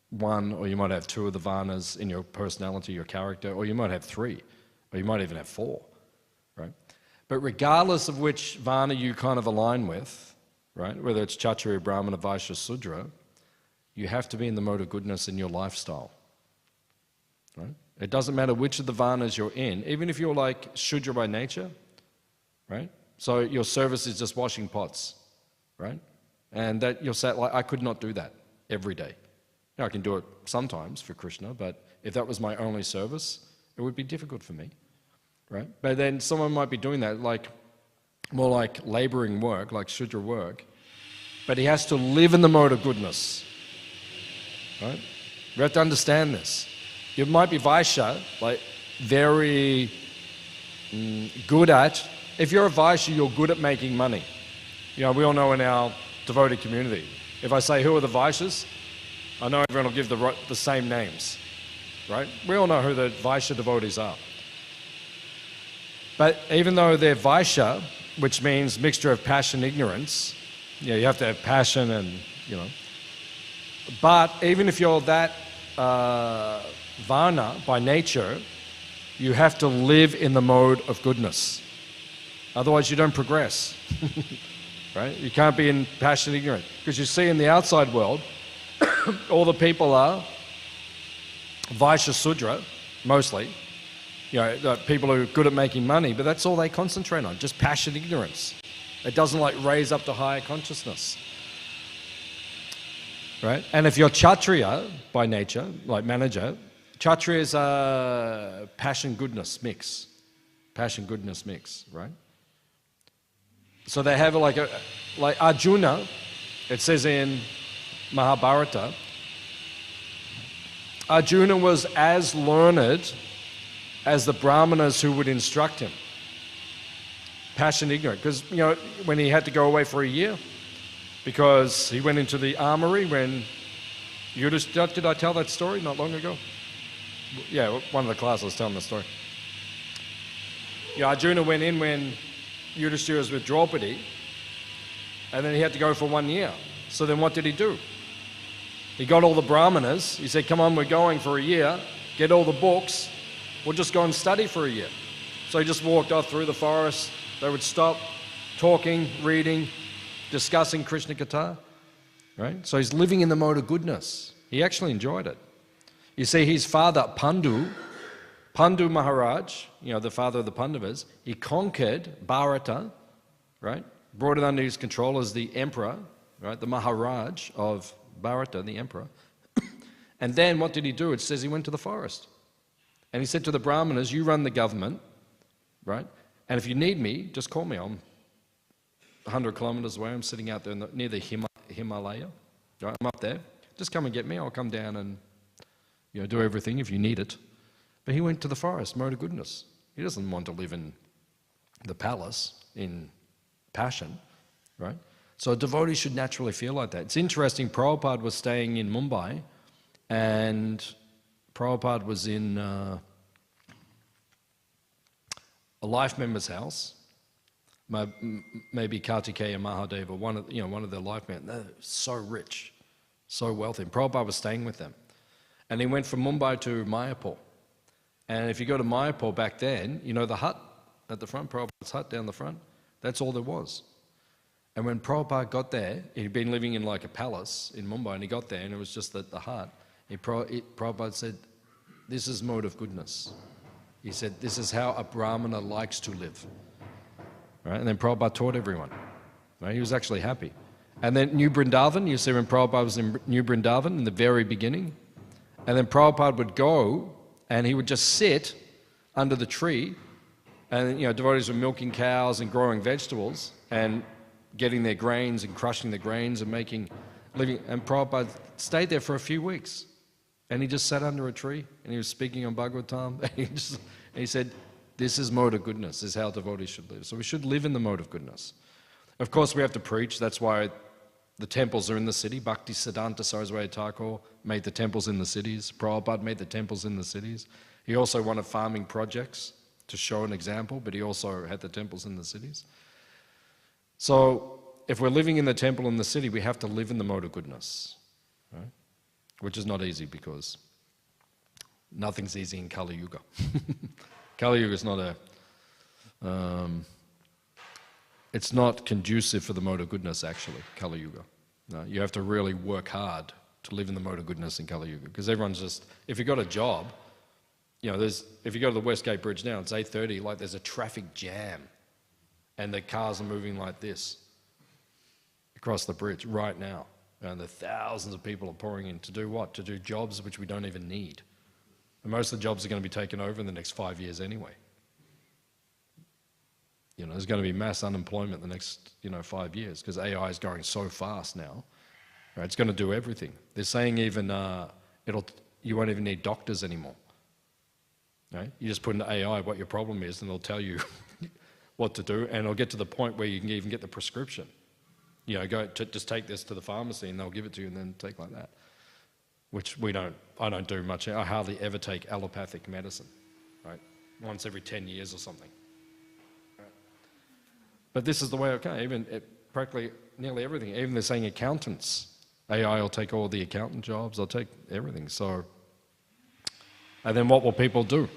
one or you might have two of the Varnas in your personality, your character, or you might have three, or you might even have four, right? But regardless of which Varna you kind of align with, right, whether it's Kshatriya, Brahmana, Vaishya, Sudra, you have to be in the mode of goodness in your lifestyle, right? It doesn't matter which of the Varnas you're in, even if you're like Shudra by nature, right? So your service is just washing pots, right? And that you'll say, like, I could not do that every day. You know, I can do it sometimes for Krishna, but if that was my only service, it would be difficult for me, right? But then someone might be doing that, like more like laboring work, like Shudra work, but he has to live in the mode of goodness, right? We have to understand this. You might be Vaishya, like very good at, if you're a Vaishya, you're good at making money. You know, we all know in our devotee community, if I say, who are the Vaishyas? I know everyone will give the same names, right? We all know who the Vaishya devotees are. But even though they're Vaishya, which means mixture of passion and ignorance, you know, you have to have passion and, you know. But even if you're that Varna by nature, you have to live in the mode of goodness. Otherwise you don't progress, right? You can't be in passion and ignorance. Because you see in the outside world, all the people are Vaishya Sudra, mostly. You know, people who are good at making money, but that's all they concentrate on, just passion, ignorance. It doesn't like raise up to higher consciousness, right? And if you're Kshatriya by nature, like manager, Kshatriya is a passion, goodness mix. Passion, goodness mix, right? So they have like Arjuna, it says in Mahabharata, Arjuna was as learned as the Brahmanas who would instruct him. Passion ignorant, because, you know, when he had to go away for a year, because he went into the armory when Yudhishthira, did I tell that story not long ago? Yeah, one of the classes was telling the story. Yeah, Arjuna went in when Yudhishthira was with Draupadi, and then he had to go for 1 year. So then what did he do? He got all the Brahmanas, he said, come on, we're going for a year, get all the books, we'll just go and study for a year. So he just walked off through the forest, they would stop talking, reading, discussing Krishna Katha, right? So he's living in the mode of goodness. He actually enjoyed it. You see, his father, Pandu Maharaj, you know, the father of the Pandavas, he conquered Bharata, right? Brought it under his control as the emperor, right? The Maharaj of Bharata, the emperor. And then what did he do? It says he went to the forest. And he said to the Brahmanas, you run the government, right? And if you need me, just call me. I'm 100 kilometers away. I'm sitting out there near the Himalaya. Right? I'm up there. Just come and get me. I'll come down and, you know, do everything if you need it. But he went to the forest, mode of goodness. He doesn't want to live in the palace in passion, right? So a devotee should naturally feel like that. It's interesting, Prabhupada was staying in Mumbai, and Prabhupada was in a life member's house, maybe Kartikeya Mahadeva, one of their life members. They're so rich, so wealthy. And Prabhupada was staying with them. And he went from Mumbai to Mayapur. And if you go to Mayapur back then, you know the hut at the front, Prabhupada's hut down the front, that's all there was. And when Prabhupada got there, he'd been living in like a palace in Mumbai, and he got there and it was just the hut. Prabhupada said, this is mode of goodness. He said, this is how a Brahmana likes to live. Right? And then Prabhupada taught everyone. Right? He was actually happy. And then New Vrindavan, you see when Prabhupada was in New Vrindavan in the very beginning, and then Prabhupada would go and he would just sit under the tree, and, you know, devotees were milking cows and growing vegetables. and getting their grains and crushing the grains and making living. And Prabhupada stayed there for a few weeks, and he just sat under a tree and he was speaking on Bhagavatam. And he said, "This is mode of goodness. This is how devotees should live." So we should live in the mode of goodness. Of course, we have to preach. That's why the temples are in the city. Bhakti Siddhanta Saraswati Thakur made the temples in the cities. Prabhupada made the temples in the cities. He also wanted farming projects to show an example, but he also had the temples in the cities. So if we're living in the temple in the city, we have to live in the mode of goodness, right? Which is not easy because nothing's easy in Kali Yuga. Kali Yuga is not it's not conducive for the mode of goodness, actually, Kali Yuga. No, you have to really work hard to live in the mode of goodness in Kali Yuga, because everyone's just, if you've got a job, you know, if you go to the Westgate Bridge now, it's 8:30, like there's a traffic jam, and the cars are moving like this across the bridge right now. And the thousands of people are pouring in to do what? To do jobs which we don't even need. And most of the jobs are going to be taken over in the next 5 years anyway. You know, there's going to be mass unemployment in the next, 5 years, because AI is going so fast now. Right? It's going to do everything. They're saying even you won't even need doctors anymore. Right? You just put into AI what your problem is, and it'll tell you what to do, and it'll get to the point where you can even get the prescription. You know, just take this to the pharmacy, and they'll give it to you, and then take like that. Which I don't do much. I hardly ever take allopathic medicine, right? Once every 10 years or something. Right? But this is the way, okay, practically nearly everything. Even they're saying accountants. AI will take all the accountant jobs, they'll take everything. So, and then what will people do?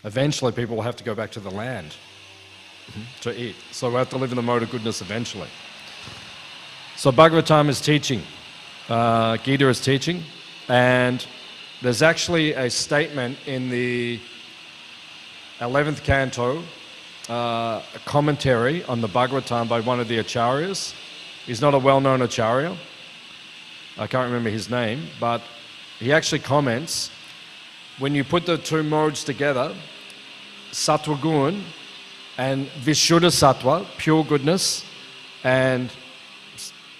Eventually people will have to go back to the land to eat. So we have to live in the mode of goodness eventually. So Bhagavatam is teaching, Gita is teaching, and there's actually a statement in the 11th canto, a commentary on the Bhagavatam by one of the acharyas. He's not a well-known acharya. I can't remember his name, but he actually comments, when you put the two modes together, sattva gun and vishuddha sattva, pure goodness, and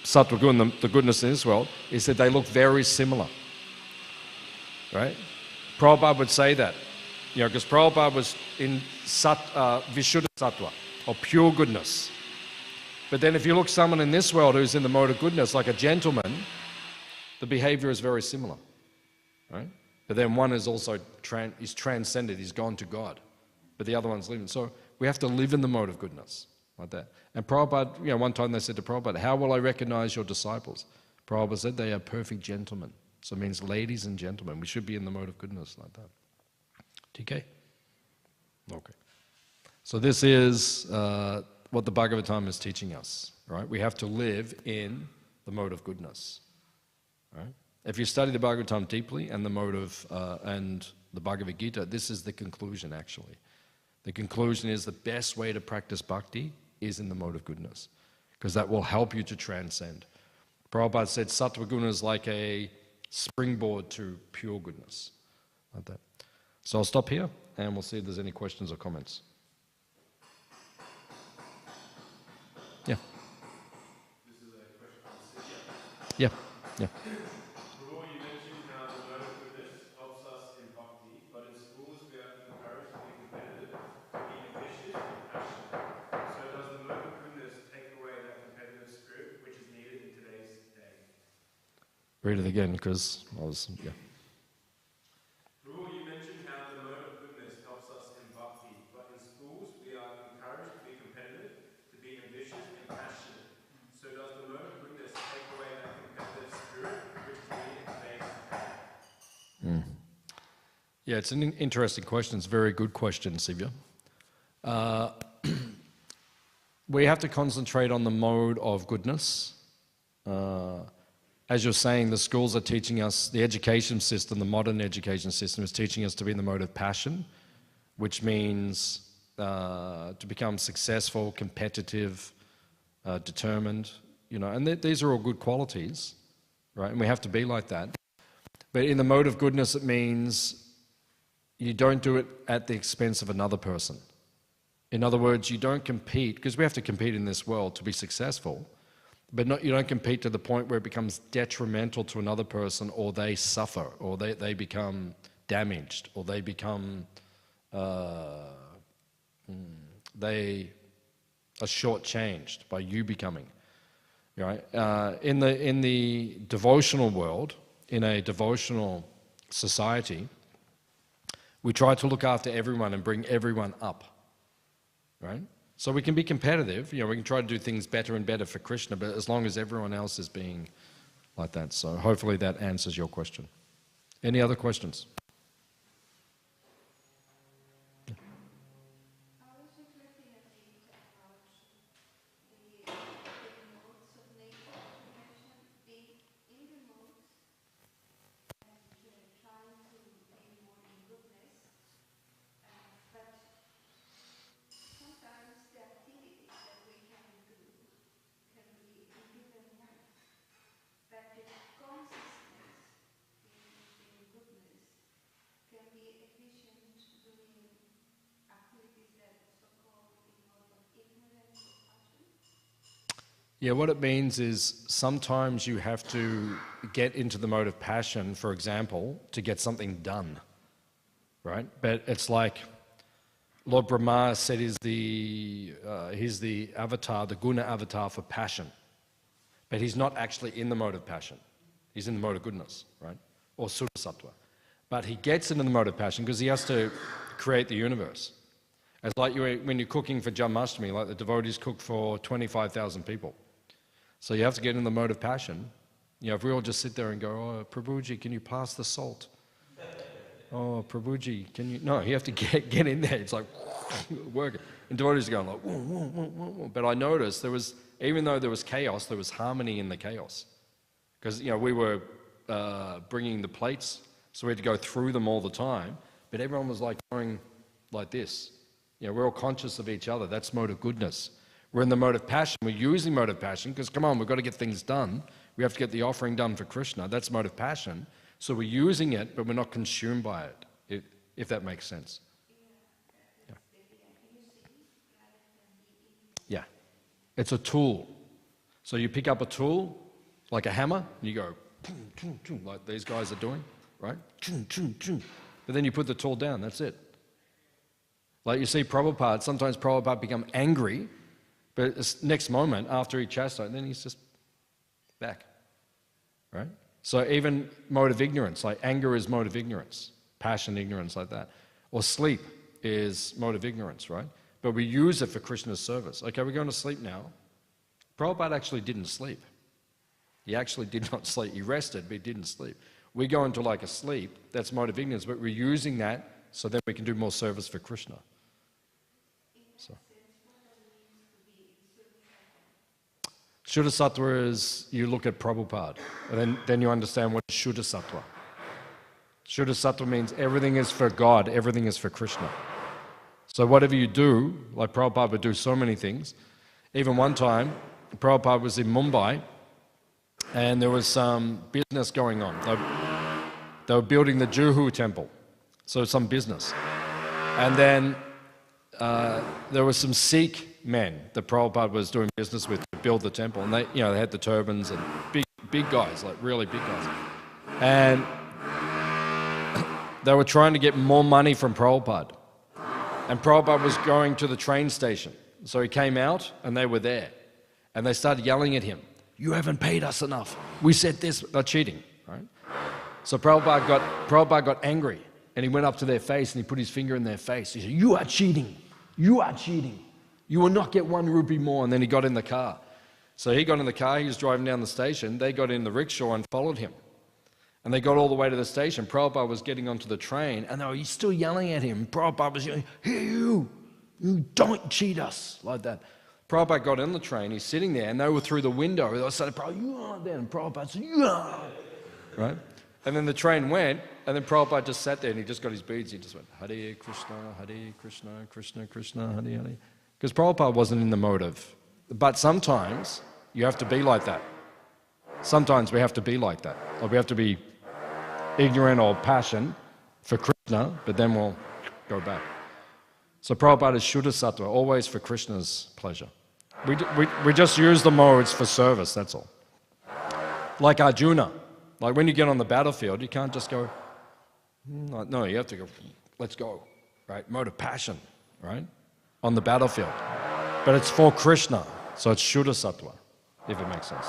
sattva gun, the goodness in this world, is that they look very similar. Right? Prabhupada would say that, because Prabhupada was in vishuddha sattva, or pure goodness. But then if you look someone in this world who's in the mode of goodness, like a gentleman, the behavior is very similar. Right? But then one is also is transcended, he's gone to God. But the other one's living. So we have to live in the mode of goodness, like that. And Prabhupada, one time they said to Prabhupada, "How will I recognize your disciples?" Prabhupada said, "They are perfect gentlemen." So it means ladies and gentlemen. We should be in the mode of goodness like that. TK? Okay. So this is what the Bhagavatam is teaching us, right? We have to live in the mode of goodness, right? If you study the Bhagavatam deeply and the mode of, and the Bhagavad Gita, this is the conclusion actually. The conclusion is the best way to practice bhakti is in the mode of goodness, because that will help you to transcend. Prabhupada said sattva guna is like a springboard to pure goodness, like that. So I'll stop here and we'll see if there's any questions or comments. Yeah. This is a question from Sylvia. Yeah. Yeah. Prabhu, you mentioned how the mode of goodness helps us in bhakti, but in schools we are encouraged to be competitive, to be ambitious and passionate. So does the mode of goodness take away that competitive spirit which is needed in today's day? Read it again, because yeah. Prabhu, you mentioned how the mode of goodness helps us in bhakti, but in schools we are encouraged to be competitive, to be ambitious and passionate. So does the mode of goodness take away that competitive spirit which is needed in today's day? Yeah, it's an interesting question. It's a very good question, Sivya. We have to concentrate on the mode of goodness. As you're saying, the schools are teaching us, the education system, the modern education system is teaching us to be in the mode of passion, which means to become successful, competitive, determined, and these are all good qualities, right? And we have to be like that. But in the mode of goodness, it means you don't do it at the expense of another person. In other words, you don't compete, because we have to compete in this world to be successful, but you don't compete to the point where it becomes detrimental to another person, or they suffer, or they become damaged, or they become, they are shortchanged by you becoming. Right? In the devotional world, in a devotional society, we try to look after everyone and bring everyone up. Right? So we can be competitive, we can try to do things better and better for Krishna, but as long as everyone else is being like that. So hopefully that answers your question. Any other questions? Yeah, what it means is sometimes you have to get into the mode of passion, for example, to get something done, right? But it's like Lord Brahma said he's the avatar, the guna avatar for passion. But he's not actually in the mode of passion. He's in the mode of goodness, right? Or Sudasattva. But he gets into the mode of passion because he has to create the universe. It's like when you're cooking for Janmashtami, like the devotees cook for 25,000 people. So you have to get in the mode of passion. If we all just sit there and go, oh, Prabhuji, can you pass the salt? Oh, Prabhuji, can you? No, you have to get in there. It's like, work. And devotees are going like, whoa, whoa, whoa, whoa. But I noticed even though there was chaos, there was harmony in the chaos. Because, we were bringing the plates, so we had to go through them all the time. But everyone was like going like this. We're all conscious of each other. That's mode of goodness. We're in the mode of passion. We're using mode of passion because, come on, we've got to get things done. We have to get the offering done for Krishna. That's mode of passion. So we're using it, but we're not consumed by it, if that makes sense. Yeah. It's a tool. So you pick up a tool, like a hammer, and you go, chum, chum, chum, like these guys are doing, right? Chum, chum, chum. But then you put the tool down, that's it. Like you see Prabhupada, sometimes Prabhupada become angry, but next moment, after he chastised, then he's just back, right? So even mode of ignorance, like anger is mode of ignorance, passion, ignorance, like that. Or sleep is mode of ignorance, right? But we use it for Krishna's service. Okay, we're going to sleep now. Prabhupada actually didn't sleep. He actually did not sleep. He rested, but he didn't sleep. We go into like a sleep, that's mode of ignorance, but we're using that so that we can do more service for Krishna. So. Shuddha Sattva is, you look at Prabhupada, and then you understand what Shuddha Sattva. Shuddha Sattva means everything is for God, everything is for Krishna. So whatever you do, like Prabhupada would do so many things. Even one time, Prabhupada was in Mumbai, and there was some business going on. They were building the Juhu temple, so some business. And then there were some Sikh men that Prabhupada was doing business with to build the temple, and they had the turbans and big guys, like really big guys. And they were trying to get more money from Prabhupada. And Prabhupada was going to the train station. So he came out, and they were there. And they started yelling at him, "You haven't paid us enough. We said this." They're cheating, right? So Prabhupada got angry, and he went up to their face, and he put his finger in their face. He said, "You are cheating. You are cheating. You will not get 1 rupee more." And then he got in the car. So he got in the car, he was driving down the station. They got in the rickshaw and followed him. And they got all the way to the station. Prabhupada was getting onto the train, and they were still yelling at him. Prabhupada was yelling, "Hey, you don't cheat us," like that. Prabhupada got in the train, he's sitting there, and they were through the window. They were saying, "Prabhupada, you are there." And Prabhupada said, "Yeah." Right? And then the train went, and then Prabhupada just sat there, and he just got his beads. He just went, "Hare Krishna, Krishna Krishna, Hare Hare." Because Prabhupada wasn't in the mode of... But sometimes you have to be like that. Sometimes we have to be like that. Or we have to be ignorant or passion for Krishna, but then we'll go back. So Prabhupada is Shuddha Sattva, always for Krishna's pleasure. We just use the modes for service, that's all. Like Arjuna. Like when you get on the battlefield, you can't just go, no, you have to go, let's go, right? Mode of passion, right? On the battlefield. But it's for Krishna, so it's Shuddha Sattva, if it makes sense.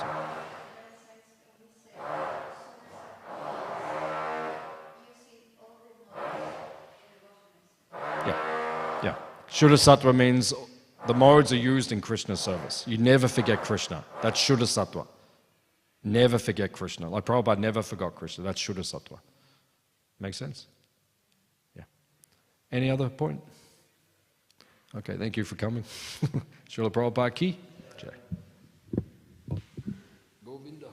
Yeah. Shuddha Sattva means the modes are used in Krishna's service. You never forget Krishna. That's Shuddha Sattva. Never forget Krishna. Like Prabhupada never forgot Krishna. That's Shuddha Sattva. Make sense? Yeah. Any other point? Okay, thank you for coming. Srila Prabhupada ki? Jai. Govinda.